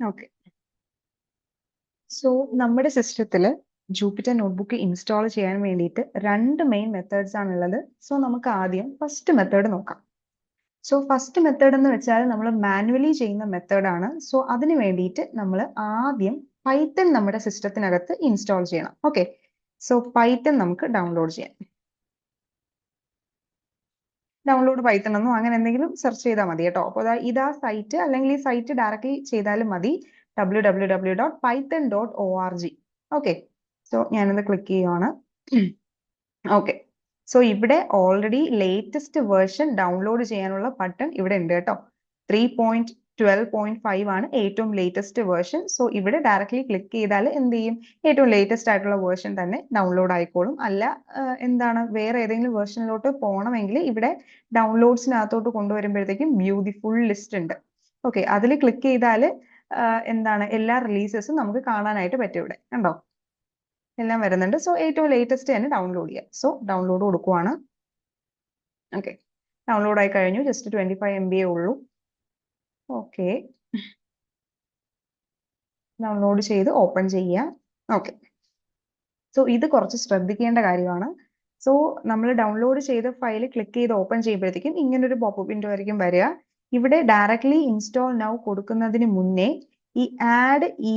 Okay. So നമ്മുടെ സിസ്റ്റത്തിൽ Jupiter notebook install ചെയ്യാൻ വേണ്ടിയിട്ട് രണ്ട് മെയിൻ മെത്തേഡ്സ് ആണുള്ളത്. സോ നമുക്ക് ആദ്യം ഫസ്റ്റ് മെത്തേഡ് നോക്കാം. സോ ഫസ്റ്റ് മെത്തേഡ് എന്ന് വെച്ചാൽ നമ്മൾ മാനുവലി ചെയ്യുന്ന മെത്തേഡാണ്. സോ അതിന് വേണ്ടിയിട്ട് നമ്മൾ ആദ്യം പൈത്തൺ നമ്മുടെ സിസ്റ്റത്തിനകത്ത് ഇൻസ്റ്റാൾ ചെയ്യണം. ഓക്കെ, സോ പൈത്തൺ നമുക്ക് ഡൗൺലോഡ് ചെയ്യാം. ഡൗൺലോഡ് പൈത്തൺ എന്നോ അങ്ങനെ എന്തെങ്കിലും സെർച്ച് ചെയ്താൽ മതി കേട്ടോ. അപ്പോൾ ഇതാ സൈറ്റ്, അല്ലെങ്കിൽ ഈ സൈറ്റ് ഡയറക്റ്റ്ലി ചെയ്താലും മതി, www.python.org. ഓക്കെ, സോ ഞാനിത് ക്ലിക്ക് ചെയ്യുവാണ്. ഓക്കെ, സോ ഇവിടെ ഓൾറെഡി ലേറ്റസ്റ്റ് വേർഷൻ ഡൗൺലോഡ് ചെയ്യാനുള്ള ബട്ടൺ ഇവിടെ ഉണ്ട് കേട്ടോ. 3.12.5 ആണ് ഏറ്റവും ലേറ്റസ്റ്റ് വേർഷൻ. സോ ഇവിടെ ഡയറക്റ്റ്ലി ക്ലിക്ക് ചെയ്താൽ എന്ത് ചെയ്യും, ഏറ്റവും ലേറ്റസ്റ്റ് ആയിട്ടുള്ള വേർഷൻ തന്നെ ഡൗൺലോഡ് ആയിക്കോളും. അല്ല എന്താണ് വേറെ ഏതെങ്കിലും വേർഷനിലോട്ട് പോകണമെങ്കിൽ ഇവിടെ ഡൗൺലോഡ്സിനകത്തോട്ട് കൊണ്ടുവരുമ്പോഴത്തേക്കും ബ്യൂട്ടിഫുൾ ലിസ്റ്റ് ഉണ്ട്. ഓക്കെ, അതിൽ ക്ലിക്ക് ചെയ്താൽ എന്താണ് എല്ലാ റിലീസസും നമുക്ക് കാണാനായിട്ട് പറ്റും. ഇവിടെ കണ്ടോ, എല്ലാം വരുന്നുണ്ട്. സോ ഏറ്റവും ലേറ്റസ്റ്റ് തന്നെ ഡൗൺലോഡ് ചെയ്യാം. സോ ഡൗൺലോഡ് കൊടുക്കുവാണ്. ഓക്കെ, ഡൗൺലോഡ് ആയി കഴിഞ്ഞു. ജസ്റ്റ് 25 MB ഉള്ളൂ. ഓക്കെ, ഡൗൺലോഡ് ചെയ്ത് ഓപ്പൺ ചെയ്യാം. ഓക്കെ, സോ ഇത് കുറച്ച് ശ്രദ്ധിക്കേണ്ട കാര്യമാണ്. സോ നമ്മൾ ഡൗൺലോഡ് ചെയ്ത ഫയൽ ക്ലിക്ക് ചെയ്ത് ഓപ്പൺ ചെയ്യുമ്പോഴത്തേക്കും ഇങ്ങനൊരു പോപ്പ് വിൻഡോ ആയിരിക്കും വരിക. ഇവിടെ ഡയറക്ട്ലി ഇൻസ്റ്റാൾ നൗ കൊടുക്കുന്നതിന് മുന്നേ ഈ ആഡ് ഈ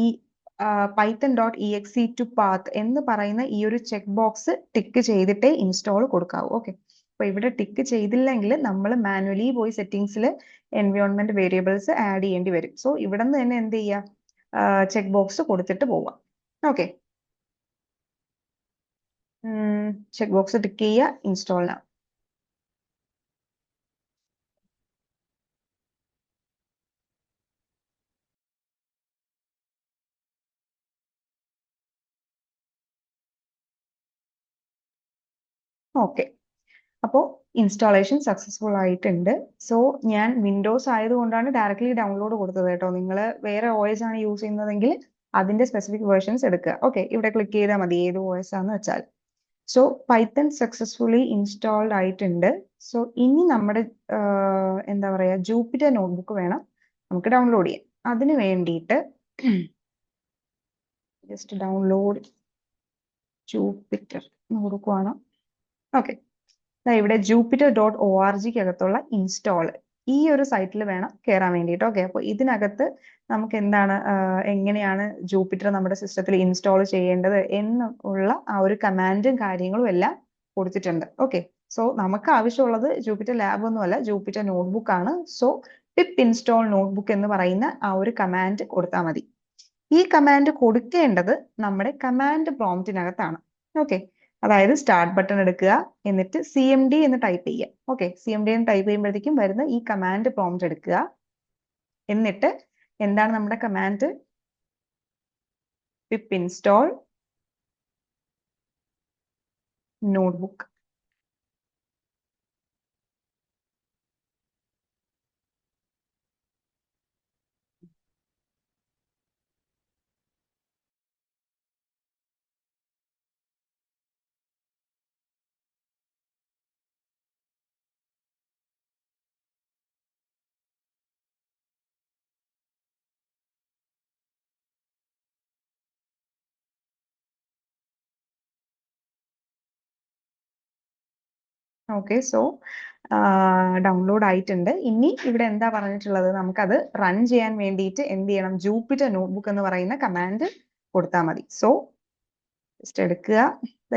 python.exe to path എന്ന് പറയുന്ന ഈ ഒരു ചെക്ക് ബോക്സ് ടിക്ക് ചെയ്തിട്ടേ ഇൻസ്റ്റാൾ കൊടുക്കാവൂ. ഓക്കെ, അപ്പൊ ഇവിടെ ടിക്ക് ചെയ്തില്ലെങ്കിൽ നമ്മൾ മാനുവലി പോയി സെറ്റിംഗ്സിൽ എൻവയോൺമെന്റ് വേരിയബിൾസ് ആഡ് ചെയ്യേണ്ടി വരും. സോ ഇവിടെ നിന്ന് തന്നെ എന്ത് ചെയ്യുക, ചെക്ക് ബോക്സ് കൊടുത്തിട്ട് പോവാം. ഓക്കെ, ചെക്ക് ബോക്സ് ടിക്ക് ചെയ്യുക, ഇൻസ്റ്റാൾ നൗ. ഓക്കെ, അപ്പോൾ ഇൻസ്റ്റാളേഷൻ സക്സസ്ഫുൾ ആയിട്ടുണ്ട്. സോ ഞാൻ വിൻഡോസ് ആയതുകൊണ്ടാണ് ഡയറക്ട്ലി ഡൗൺലോഡ് കൊടുത്തത് കേട്ടോ. നിങ്ങൾ വേറെ OS ആണ് യൂസ് ചെയ്യുന്നതെങ്കിൽ അതിന്റെ സ്പെസിഫിക് വേർഷൻസ് എടുക്കുക. ഓക്കെ, ഇവിടെ ക്ലിക്ക് ചെയ്താൽ മതി ഏത് OS ആണെന്ന് വെച്ചാൽ. സോ പൈത്തൺ സക്സസ്ഫുള്ളി ഇൻസ്റ്റാൾഡ് ആയിട്ടുണ്ട്. സോ ഇനി നമ്മുടെ എന്താ പറയാ, ജൂപ്പിറ്റർ നോട്ട്ബുക്ക് വേണം നമുക്ക് ഡൗൺലോഡ് ചെയ്യാൻ. അതിന് വേണ്ടിയിട്ട് ജസ്റ്റ് ഡൗൺലോഡ് ജൂപ്പിറ്റർ കൊടുക്കുവാണ്. ഓക്കെ, ഇവിടെ jupyter.org അകത്തുള്ള ഇൻസ്റ്റാൾ ഈ ഒരു സൈറ്റിൽ വേണം കയറാൻ വേണ്ടിയിട്ട്. ഓക്കെ, അപ്പോൾ ഇതിനകത്ത് നമുക്ക് എന്താണ് എങ്ങനെയാണ് ജൂപ്പിറ്റർ നമ്മുടെ സിസ്റ്റത്തിൽ ഇൻസ്റ്റാൾ ചെയ്യേണ്ടത് എന്നുള്ള ആ ഒരു കമാൻഡും കാര്യങ്ങളും എല്ലാം കൊടുത്തിട്ടുണ്ട്. ഓക്കെ, സോ നമുക്ക് ആവശ്യമുള്ളത് ജൂപ്പിറ്റർ ലാബ് ഒന്നുമല്ല, ജൂപ്പിറ്റർ നോട്ട്ബുക്ക് ആണ്. സോ പിപ്പ് ഇൻസ്റ്റാൾ നോട്ട്ബുക്ക് എന്ന് പറയുന്ന ആ ഒരു കമാൻഡ് കൊടുത്താൽ മതി. ഈ കമാൻഡ് കൊടുക്കേണ്ടത് നമ്മുടെ കമാൻഡ് പ്രോംപ്റ്റിനകത്താണ്. ഓക്കെ, അതായത് സ്റ്റാർട്ട് ബട്ടൺ എടുക്കുക, എന്നിട്ട് CMD എന്ന് ടൈപ്പ് ചെയ്യുക. ഓക്കെ, CMD എന്ന് ടൈപ്പ് ചെയ്യുമ്പോഴത്തേക്കും വരുന്ന ഈ കമാൻഡ് പ്രോംപ്റ്റ് എടുക്കുക. എന്നിട്ട് എന്താണ് നമ്മുടെ command, pip install notebook. Okay, so download ആയിട്ടുണ്ട്. ഇനി ഇവിടെ എന്താ പറഞ്ഞിട്ടുള്ളത്, നമുക്കത് റൺ ചെയ്യാൻ വേണ്ടിയിട്ട് എന്ത് ചെയ്യണം, ജൂപ്പിറ്റർ നോട്ട്ബുക്ക് എന്ന് പറയുന്ന കമാൻഡ് കൊടുത്താൽ മതി. സോ ജസ്റ്റ് എടുക്കുക,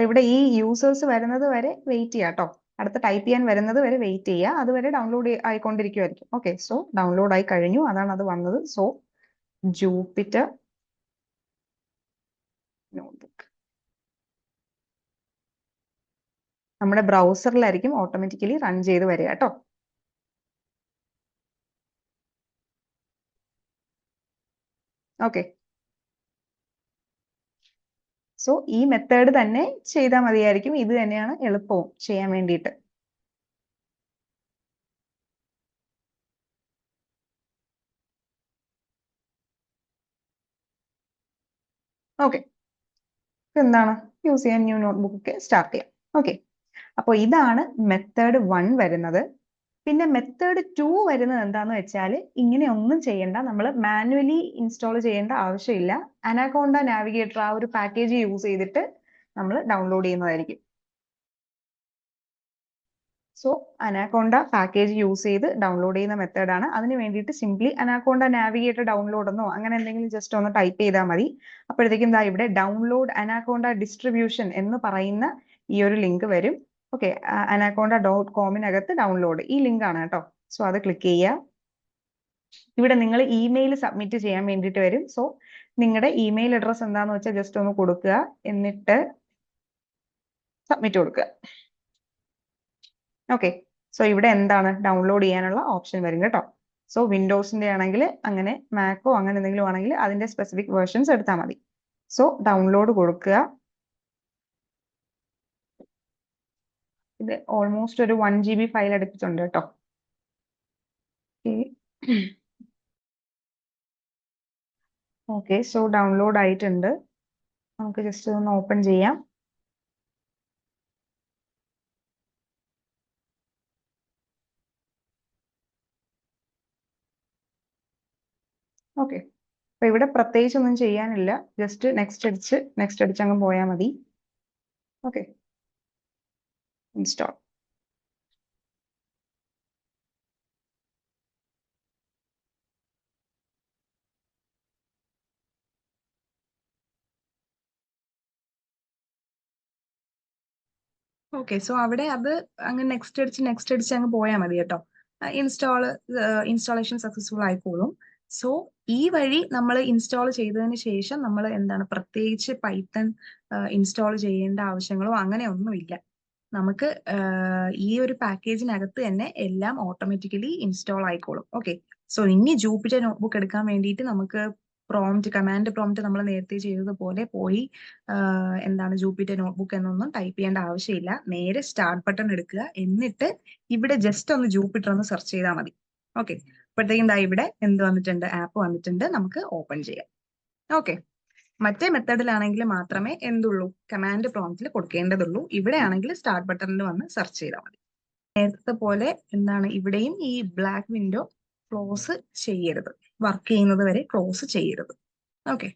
ഇവിടെ ഈ യൂസേഴ്സ് വരുന്നത് വരെ വെയിറ്റ് ചെയ്യുക കേട്ടോ. അടുത്ത ടൈപ്പ് ചെയ്യാൻ വരുന്നത് വരെ വെയിറ്റ് ചെയ്യുക, അതുവരെ ഡൗൺലോഡ് ആയിക്കൊണ്ടിരിക്കുമായിരിക്കും. ഓക്കെ, സോ ഡൗൺലോഡ് ആയി കഴിഞ്ഞു, അതാണ് അത് വന്നത്. സോ ജൂപ്പിറ്റർ നോട്ട്ബുക്ക് നമ്മുടെ ബ്രൗസറിലായിരിക്കും ഓട്ടോമാറ്റിക്കലി റൺ ചെയ്ത് വരിക കേട്ടോ. ഓക്കെ, സോ ഈ മെത്തേഡ് തന്നെ ചെയ്താൽ മതിയായിരിക്കും. ഇത് തന്നെയാണ് എളുപ്പവും ചെയ്യാൻ വേണ്ടിയിട്ട്. ഓക്കെ, എന്താണ് യൂസ് ചെയ്യാൻ ന്യൂ നോട്ട്ബുക്ക് ഒക്കെ സ്റ്റാർട്ട് ചെയ്യാം. ഓക്കെ, അപ്പോൾ ഇതാണ് മെത്തേഡ് 1 വരുന്നത്. പിന്നെ മെത്തേഡ് 2 വരുന്നത് എന്താന്ന് വെച്ചാൽ ഇങ്ങനെ ഒന്നും ചെയ്യണ്ട, നമ്മൾ മാനുവലി ഇൻസ്റ്റാൾ ചെയ്യേണ്ട ആവശ്യമില്ല. അനാക്കോണ്ട നാവിഗേറ്റർ ആ ഒരു പാക്കേജ് യൂസ് ചെയ്തിട്ട് നമ്മൾ ഡൗൺലോഡ് ചെയ്യുന്നതായിരിക്കും. സോ അനാക്കോണ്ട പാക്കേജ് യൂസ് ചെയ്ത് ഡൗൺലോഡ് ചെയ്യുന്ന മെത്തേഡാണ്. അതിന് വേണ്ടിയിട്ട് സിംപ്ലി അനാക്കോണ്ട നാവിഗേറ്റർ ഡൗൺലോഡ് എന്നോ അങ്ങനെ എന്തെങ്കിലും ജസ്റ്റ് ഒന്ന് ടൈപ്പ് ചെയ്താൽ മതി. അപ്പോഴത്തേക്കും ദാ ഇവിടെ ഡൗൺലോഡ് അനാക്കോണ്ട ഡിസ്ട്രിബ്യൂഷൻ എന്ന് പറയുന്ന ഈ ഒരു ലിങ്ക് വരും. ഓക്കെ, anaconda.com-നകത്ത് ഡൗൺലോഡ് ഈ ലിങ്ക് ആണ് കേട്ടോ. സോ അത് ക്ലിക്ക് ചെയ്യുക. ഇവിടെ നിങ്ങൾ ഇമെയിൽ സബ്മിറ്റ് ചെയ്യാൻ വേണ്ടിയിട്ട് വരും. സോ നിങ്ങളുടെ ഇമെയിൽ അഡ്രസ് എന്താന്ന് വെച്ചാൽ ജസ്റ്റ് ഒന്ന് കൊടുക്കുക, എന്നിട്ട് സബ്മിറ്റ് കൊടുക്കുക. ഓക്കെ, സോ ഇവിടെ എന്താണ് ഡൗൺലോഡ് ചെയ്യാനുള്ള ഓപ്ഷൻ വരും കേട്ടോ. സോ വിൻഡോസിന്റെ ആണെങ്കിൽ അങ്ങനെ, മാക്കോ അങ്ങനെ എന്തെങ്കിലും ആണെങ്കിൽ അതിന്റെ സ്പെസിഫിക് വേർഷൻസ് എടുത്താൽ മതി. സോ ഡൗൺലോഡ് കൊടുക്കുക. ഇത് ഓൾമോസ്റ്റ് ഒരു 1 GB ഫയൽ എടുത്തിട്ടുണ്ട് കേട്ടോ. ഓക്കെ, സോ ഡൗൺലോഡ് ആയിട്ടുണ്ട്. നമുക്ക് ജസ്റ്റ് ഒന്ന് ഓപ്പൺ ചെയ്യാം. ഓക്കെ, അപ്പൊ ഇവിടെ പ്രത്യേകിച്ച് ഒന്നും ചെയ്യാനില്ല, ജസ്റ്റ് നെക്സ്റ്റ് അടിച്ച് അങ്ങ് പോയാൽ മതി. Okay, install. ഓക്കെ, സോ അവിടെ അത് അങ്ങ് നെക്സ്റ്റ് അടിച്ച് അങ്ങ് പോയാൽ മതി കേട്ടോ. ഇൻസ്റ്റാളേഷൻ സക്സസ്ഫുൾ ആയിക്കോളും. സോ ഈ വഴി നമ്മൾ ഇൻസ്റ്റാൾ ചെയ്തതിന് ശേഷം നമ്മൾ എന്താണ് പ്രത്യേകിച്ച് പൈത്തൺ ഇൻസ്റ്റാൾ ചെയ്യേണ്ട ആവശ്യങ്ങളോ അങ്ങനെ ഒന്നുമില്ല. നമുക്ക് ഈ ഒരു പാക്കേജിനകത്ത് തന്നെ എല്ലാം ഓട്ടോമാറ്റിക്കലി ഇൻസ്റ്റാൾ ആയിക്കോളും. ഓക്കെ, സോ ഇനി ജൂപ്പിറ്റർ നോട്ട്ബുക്ക് എടുക്കാൻ വേണ്ടിയിട്ട് നമുക്ക് കമാൻഡ് പ്രോംപ്റ്റ് നമ്മൾ നേരത്തെ ചെയ്തതുപോലെ പോയി എന്താണ് ജൂപ്പിറ്റർ നോട്ട്ബുക്ക് എന്നൊന്നും ടൈപ്പ് ചെയ്യേണ്ട ആവശ്യമില്ല. നേരെ സ്റ്റാർട്ട് ബട്ടൺ എടുക്കുക, എന്നിട്ട് ഇവിടെ ജസ്റ്റ് ഒന്ന് ജൂപ്പിറ്റർ ഒന്ന് സെർച്ച് ചെയ്താൽ മതി. ഓക്കെ, അപ്പോഴത്തേക്കും ദാ ഇവിടെ എന്ത് വന്നിട്ടുണ്ട്, ആപ്പ് വന്നിട്ടുണ്ട്, നമുക്ക് ഓപ്പൺ ചെയ്യാം. ഓക്കെ, മറ്റേ മെത്തേഡിലാണെങ്കിൽ മാത്രമേ എന്തുള്ളൂ, കമാൻഡ് പ്രോംപ്റ്റിൽ കൊടുക്കേണ്ടതുള്ളൂ. ഇവിടെ ആണെങ്കിൽ സ്റ്റാർട്ട് ബട്ടണിൽ വന്ന് സെർച്ച് ചെയ്താൽ മതി. നേരത്തെ പോലെ എന്താണ് ഇവിടെയും ഈ ബ്ലാക്ക് വിൻഡോ ക്ലോസ് ചെയ്യരുത്, വർക്ക് ചെയ്യുന്നത് വരെ ക്ലോസ് ചെയ്യരുത്. ഓക്കെ.